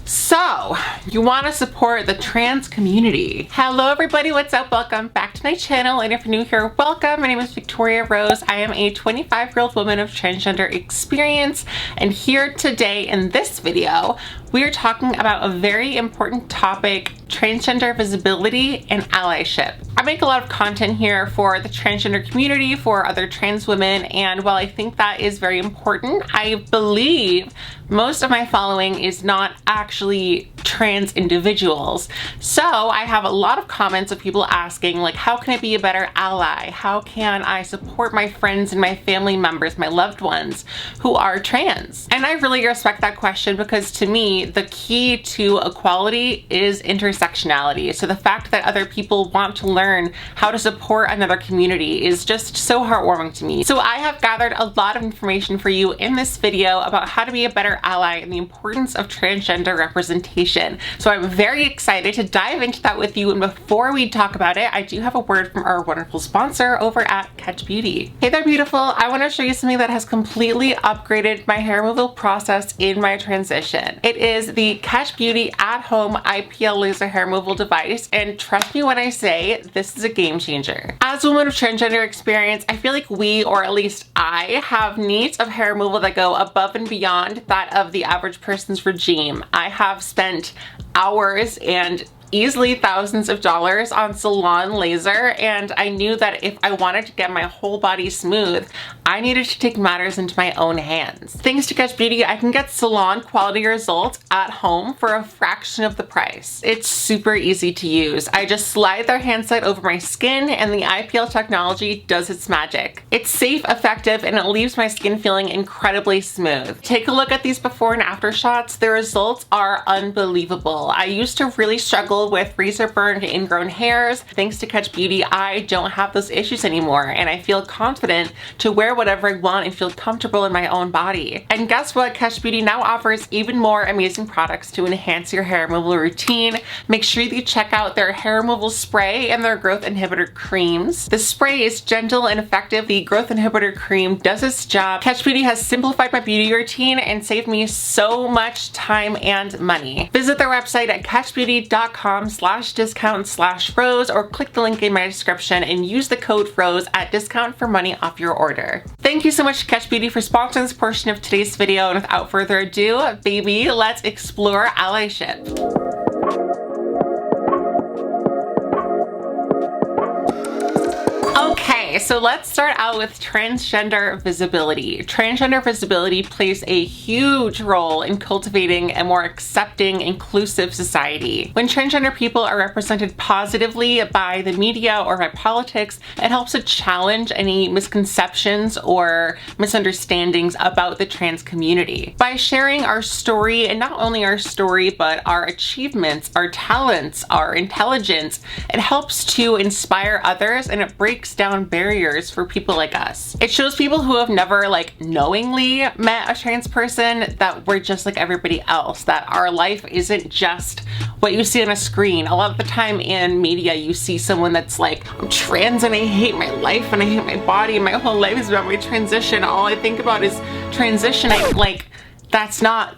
So, you want to support the trans community. Hello everybody, what's up? Welcome back to my channel, and if you're new here, welcome. My name is Victoria Rose. I am a 25-year-old woman of transgender experience, and here today in this video, we are talking about a very important topic: transgender visibility and allyship. I make a lot of content here for the transgender community, for other trans women, and while I think that is very important, I believe most of my following is not actually trans individuals. So I have a lot of comments of people asking, like, how can I be a better ally? How can I support my friends and my family members, my loved ones who are trans? And I really respect that question, because to me, the key to equality is intersectionality. So the fact that other people want to learn how to support another community is just so heartwarming to me. So I have gathered a lot of information for you in this video about how to be a better ally and the importance of transgender representation. So I'm very excited to dive into that with you, and before we talk about it, I do have a word from our wonderful sponsor over at Catch Beauty. Hey there, beautiful. I want to show you something that has completely upgraded my hair removal process in my transition. It is the Catch Beauty at-home IPL laser hair removal device, and trust me when I say this is a game changer. As a woman of transgender experience, I feel like we, or at least I, have needs of hair removal that go above and beyond that of the average person's regime. I have spent hours and easily thousands of dollars on salon laser, and I knew that if I wanted to get my whole body smooth, I needed to take matters into my own hands. Thanks to Catch Beauty, I can get salon quality results at home for a fraction of the price. It's super easy to use. I just slide their handset over my skin and the IPL technology does its magic. It's safe, effective, and it leaves my skin feeling incredibly smooth. Take a look at these before and after shots. The results are unbelievable. I used to really struggle with razor burn and ingrown hairs. Thanks to Catch Beauty, I don't have those issues anymore, and I feel confident to wear whatever I want and feel comfortable in my own body. And guess what? Catch Beauty now offers even more amazing products to enhance your hair removal routine. Make sure that you check out their hair removal spray and their growth inhibitor creams. The spray is gentle and effective. The growth inhibitor cream does its job. Catch Beauty has simplified my beauty routine and saved me so much time and money. Visit their website at catchbeauty.com/discount/Rose, or click the link in my description and use the code ROSE at discount for money off your order. Thank you so much to Catch Beauty for sponsoring this portion of today's video, and without further ado, baby, let's explore allyship. Okay, so let's start out with transgender visibility. Transgender visibility plays a huge role in cultivating a more accepting, inclusive society. When transgender people are represented positively by the media or by politics, it helps to challenge any misconceptions or misunderstandings about the trans community. By sharing our story, and not only our story, but our achievements, our talents, our intelligence, it helps to inspire others, and it breaks down barriers for people like us. It shows people who have never knowingly met a trans person that we're just like everybody else, that our life isn't just what you see on a screen. A lot of the time in media, you see someone that's like, I'm trans and I hate my life and I hate my body and my whole life is about my transition. All I think about is transitioning. Like, that's not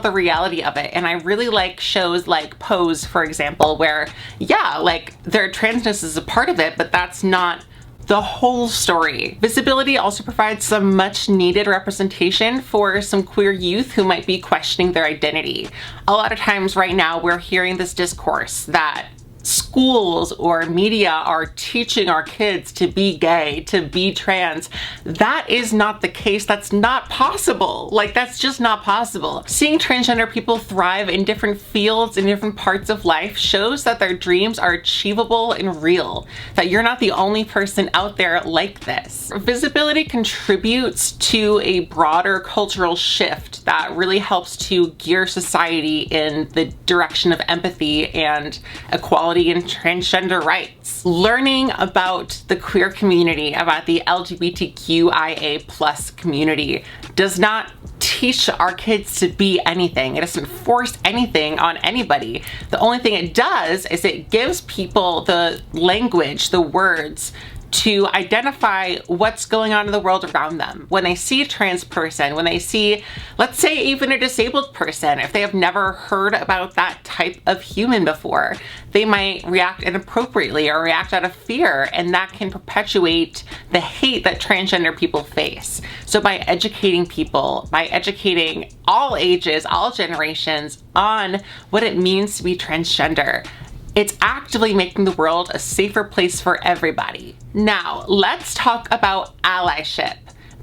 the reality of it. And I really like shows like Pose, for example, where yeah, their transness is a part of it, but that's not the whole story. Visibility also provides some much needed representation for some queer youth who might be questioning their identity. A lot of times right now we're hearing this discourse that schools or media are teaching our kids to be gay, to be trans. That is not the case. That's not possible. That's just not possible. Seeing transgender people thrive in different fields, in different parts of life, shows that their dreams are achievable and real, that you're not the only person out there like this. Visibility contributes to a broader cultural shift that really helps to gear society in the direction of empathy and equality and transgender rights. Learning about the queer community, about the LGBTQIA+ community, does not teach our kids to be anything. It doesn't force anything on anybody. The only thing it does is it gives people the language, the words, to identify what's going on in the world around them. When they see a trans person, when they see, let's say, even a disabled person, if they have never heard about that type of human before, they might react inappropriately or react out of fear, and that can perpetuate the hate that transgender people face. So by educating people, by educating all ages, all generations on what it means to be transgender, it's actively making the world a safer place for everybody. Now, let's talk about allyship.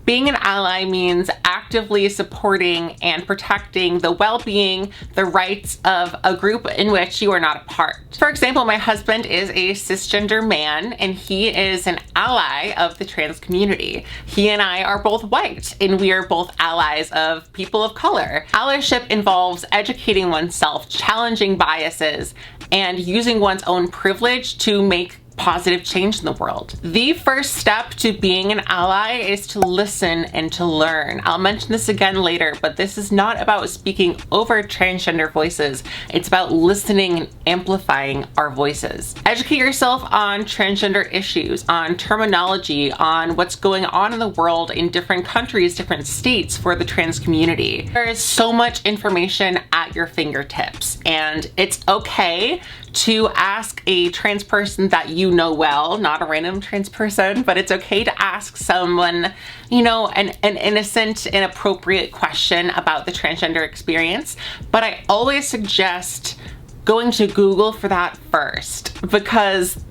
Being an ally means actively supporting and protecting the well-being, the rights of a group in which you are not a part. For example, my husband is a cisgender man, and he is an ally of the trans community. He and I are both white, and we are both allies of people of color. Allyship involves educating oneself, challenging biases, and using one's own privilege to make positive change in the world. The first step to being an ally is to listen and to learn. I'll mention this again later, but this is not about speaking over transgender voices. It's about listening and amplifying our voices. Educate yourself on transgender issues, on terminology, on what's going on in the world in different countries, different states for the trans community. There is so much information at your fingertips, and it's okay to ask a trans person that you know well, not a random trans person, but it's okay to ask someone, you know, an innocent, inappropriate question about the transgender experience. But I always suggest going to Google for that first, because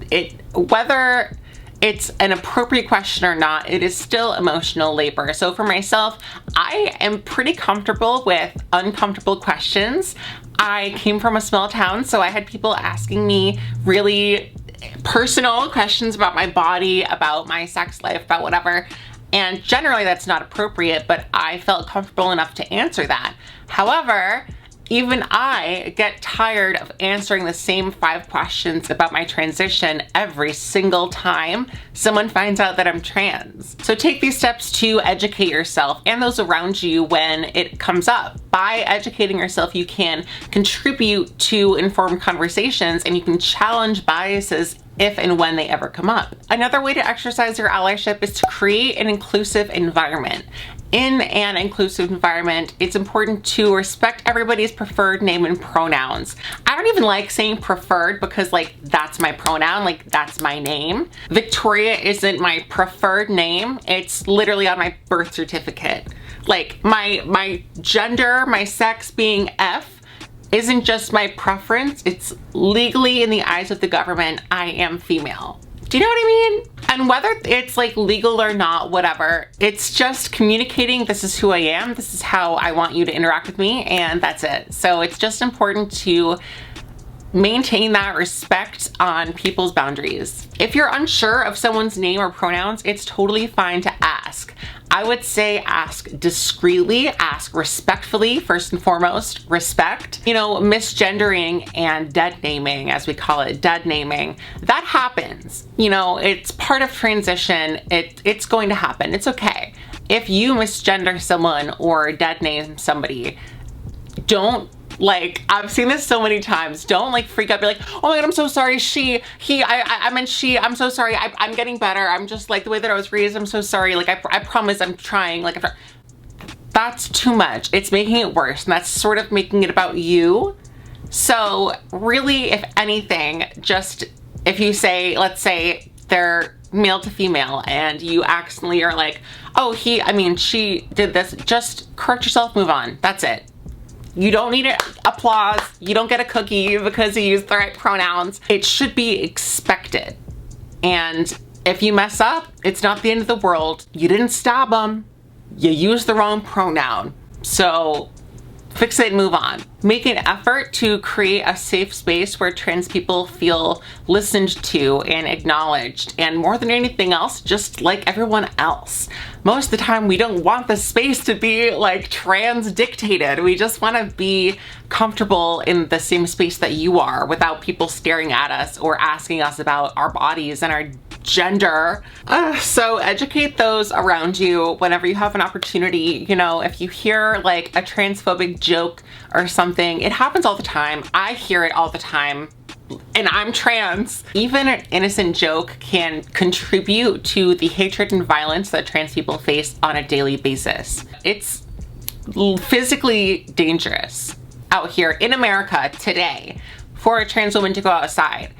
whether it's an appropriate question or not, it is still emotional labor. So for myself, I am pretty comfortable with uncomfortable questions. I came from a small town, so I had people asking me really personal questions about my body, about my sex life, about whatever. And generally that's not appropriate, but I felt comfortable enough to answer that. However, even I get tired of answering the same 5 questions about my transition every single time someone finds out that I'm trans. So take these steps to educate yourself and those around you when it comes up. By educating yourself, you can contribute to informed conversations, and you can challenge biases if and when they ever come up. Another way to exercise your allyship is to create an inclusive environment. In an inclusive environment, it's important to respect everybody's preferred name and pronouns. I don't even like saying preferred because, like, that's my pronoun, like that's my name. Victoria isn't my preferred name. It's literally on my birth certificate. Like my gender, my sex being F isn't just my preference. It's legally, in the eyes of the government, I am female. Do you know what I mean? And whether it's like legal or not, whatever, it's just communicating, this is who I am, this is how I want you to interact with me, and that's it. So it's just important to maintain that respect on people's boundaries. If you're unsure of someone's name or pronouns, it's totally fine to ask. I would say ask discreetly, ask respectfully, first and foremost, respect. You know, misgendering and dead naming, as we call it, dead naming, that happens. You know, it's part of transition. It's going to happen. It's okay. If you misgender someone or dead name somebody, don't, like, I've seen this so many times. Don't like freak out, be like, oh my God, I'm so sorry. She, he, I meant she, I'm so sorry. I'm getting better. I'm just like the way that I was raised. I'm so sorry. Like, I promise I'm trying. Like, that's too much. It's making it worse. And that's sort of making it about you. So really, if anything, just if you say, let's say they're male to female and you accidentally are like, oh, he, I mean, she did this, just correct yourself, move on. That's it. You don't need applause. You don't get a cookie because you use the right pronouns. It should be expected. And if you mess up, it's not the end of the world. You didn't stab them. You used the wrong pronoun. So fix it and move on. Make an effort to create a safe space where trans people feel listened to and acknowledged, and more than anything else, just like everyone else. Most of the time, we don't want the space to be like trans dictated. We just want to be comfortable in the same space that you are without people staring at us or asking us about our bodies and our gender. So educate those around you whenever you have an opportunity. You know, if you hear like a transphobic joke or something, it happens all the time. I hear it all the time. and I'm trans. Even an innocent joke can contribute to the hatred and violence that trans people face on a daily basis. It's physically dangerous out here in America today for a trans woman to go outside.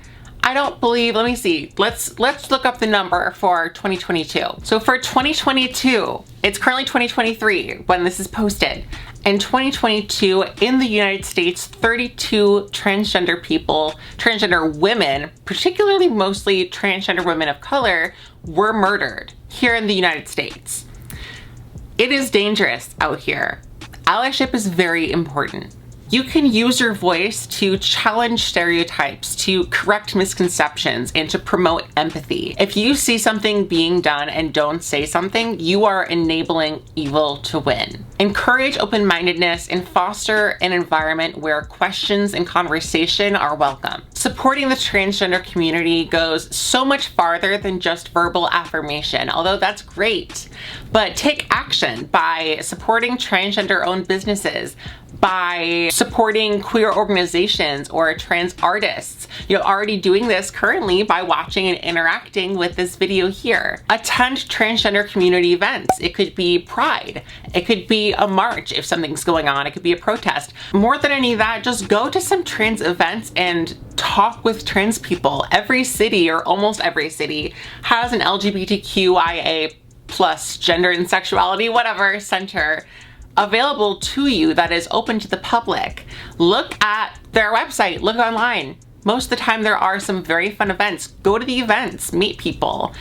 I don't believe, let me see, let's look up the number for 2022. So for 2022, it's currently 2023 when this is posted. In 2022, in the United States, 32 transgender women, particularly mostly transgender women of color, were murdered here in the United States. It is dangerous out here. Allyship is very important. You can use your voice to challenge stereotypes, to correct misconceptions, and to promote empathy. If you see something being done and don't say something, you are enabling evil to win. Encourage open-mindedness and foster an environment where questions and conversation are welcome. Supporting the transgender community goes so much farther than just verbal affirmation, although that's great. But take action by supporting transgender-owned businesses, by supporting queer organizations or trans artists. You're already doing this currently by watching and interacting with this video here. Attend transgender community events. It could be Pride. It could be a march if something's going on. It could be a protest. More than any of that, just go to some trans events and talk with trans people. Every city, or almost every city, has an LGBTQIA plus gender and sexuality, whatever, center available to you that is open to the public. Look at their website, look online. Most of the time there are some very fun events. Go to the events, meet people.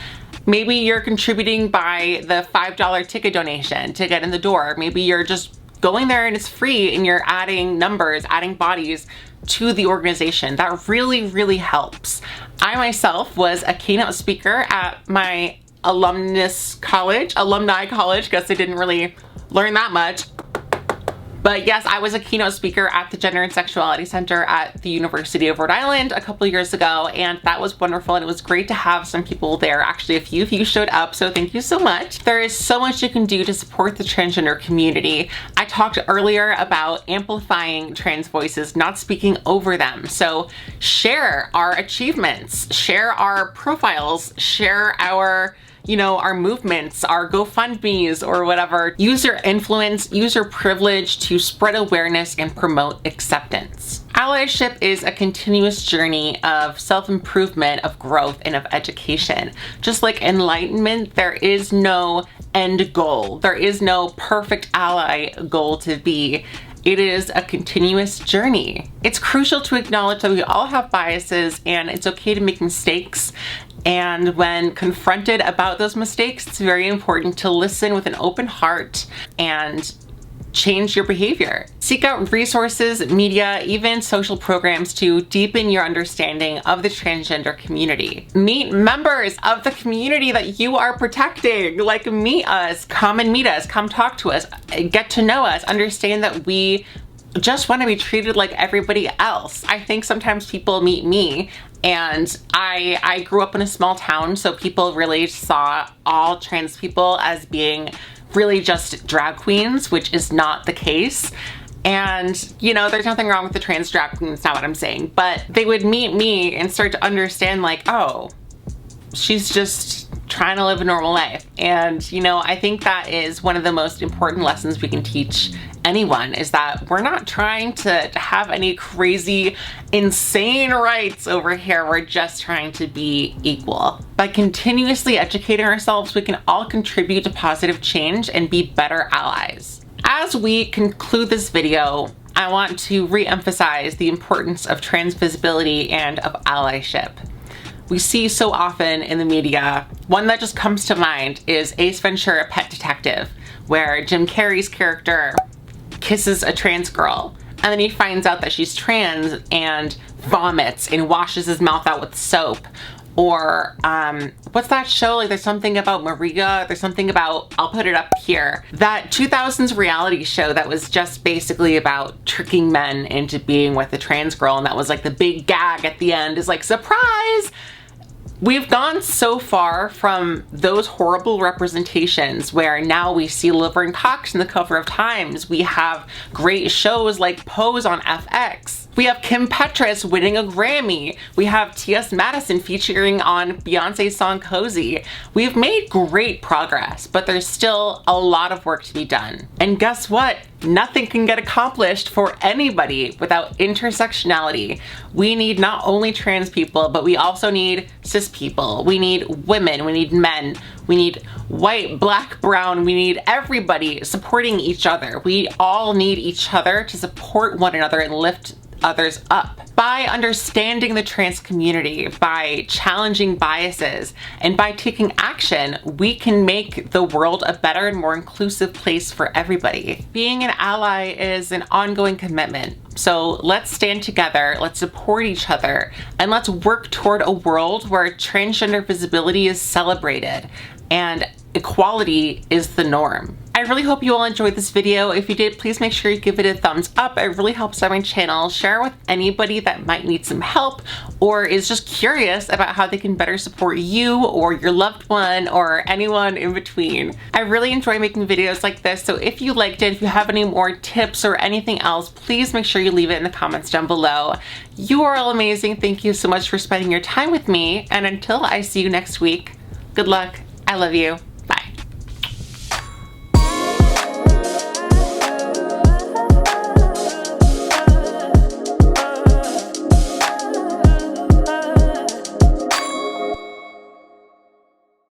Maybe you're contributing by the $5 ticket donation to get in the door. Maybe you're just going there and it's free and you're adding numbers, adding bodies to the organization. That really, really helps. I myself was a keynote speaker at my alumni college, because I didn't really learn that much. But yes, I was a keynote speaker at the Gender and Sexuality Center at the University of Rhode Island a couple of years ago, and that was wonderful, and it was great to have some people there. Actually, a few of you showed up, so thank you so much. There is so much you can do to support the transgender community. I talked earlier about amplifying trans voices, not speaking over them. So share our achievements, share our profiles, share our our movements, our GoFundMes or whatever. Use your influence, use your privilege to spread awareness and promote acceptance. Allyship is a continuous journey of self-improvement, of growth, and of education. Just like enlightenment, there is no end goal. There is no perfect ally goal to be. It is a continuous journey. It's crucial to acknowledge that we all have biases and it's okay to make mistakes. And when confronted about those mistakes, it's very important to listen with an open heart and change your behavior. Seek out resources, media, even social programs to deepen your understanding of the transgender community. Meet members of the community that you are protecting. Like, meet us, come and meet us, come talk to us, get to know us, understand that we just want to be treated like everybody else. I think sometimes people meet me, and I grew up in a small town, so people really saw all trans people as being really just drag queens, which is not the case. And there's nothing wrong with the trans drag queen, it's not what I'm saying, but they would meet me and start to understand, like, oh, she's just trying to live a normal life. And I think that is one of the most important lessons we can teach anyone, is that we're not trying to have any crazy, insane rights over here. We're just trying to be equal. By continuously educating ourselves, we can all contribute to positive change and be better allies. As we conclude this video, I want to re-emphasize the importance of trans visibility and of allyship. We see so often in the media, one that just comes to mind is Ace Ventura: Pet Detective, where Jim Carrey's character kisses a trans girl, and then he finds out that she's trans and vomits and washes his mouth out with soap. Or what's that show? Like, there's something about Maria, there's something about, I'll put it up here, that 2000s reality show that was just basically about tricking men into being with a trans girl, and that was like the big gag at the end is like, surprise! We've gone so far from those horrible representations where now we see Laverne Cox in the cover of Times. We have great shows like Pose on FX. We have Kim Petras winning a Grammy. We have T.S. Madison featuring on Beyonce's song Cozy. We've made great progress, but there's still a lot of work to be done. And guess what? Nothing can get accomplished for anybody without intersectionality. We need not only trans people, but we also need cis people. We need women, we need men, we need white, black, brown, we need everybody supporting each other. We all need each other to support one another and lift others up. By understanding the trans community, by challenging biases, and by taking action, we can make the world a better and more inclusive place for everybody. Being an ally is an ongoing commitment. So let's stand together, let's support each other, and let's work toward a world where transgender visibility is celebrated and equality is the norm. I really hope you all enjoyed this video. If you did, please make sure you give it a thumbs up. It really helps out my channel. Share with anybody that might need some help or is just curious about how they can better support you or your loved one or anyone in between. I really enjoy making videos like this, so if you liked it, if you have any more tips or anything else, please make sure you leave it in the comments down below. You are all amazing. Thank you so much for spending your time with me, and until I see you next week, good luck. I love you.